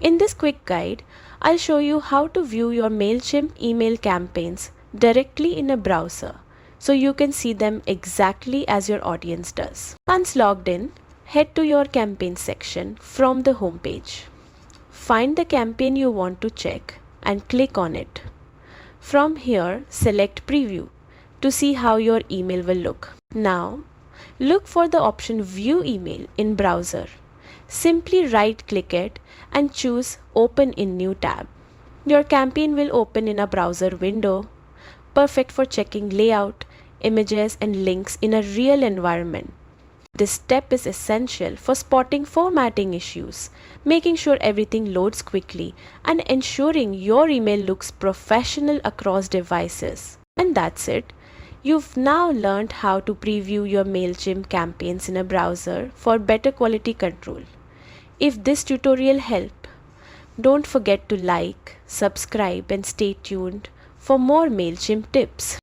In this quick guide, I'll show you how to view your Mailchimp email campaigns directly in a browser so you can see them exactly as your audience does. Once logged in, head to your campaign section from the home page. Find the campaign you want to check and click on it. From here, select Preview to see how your email will look. Now, look for the option View Email in Browser. Simply right-click it and choose Open in New tab. Your campaign will open in a browser window, perfect for checking layout, images, and links in a real environment. This step is essential for spotting formatting issues, making sure everything loads quickly, and ensuring your email looks professional across devices. And that's it. You've now learned how to preview your Mailchimp campaigns in a browser for better quality control. If this tutorial helped, don't forget to like, subscribe, and stay tuned for more Mailchimp tips.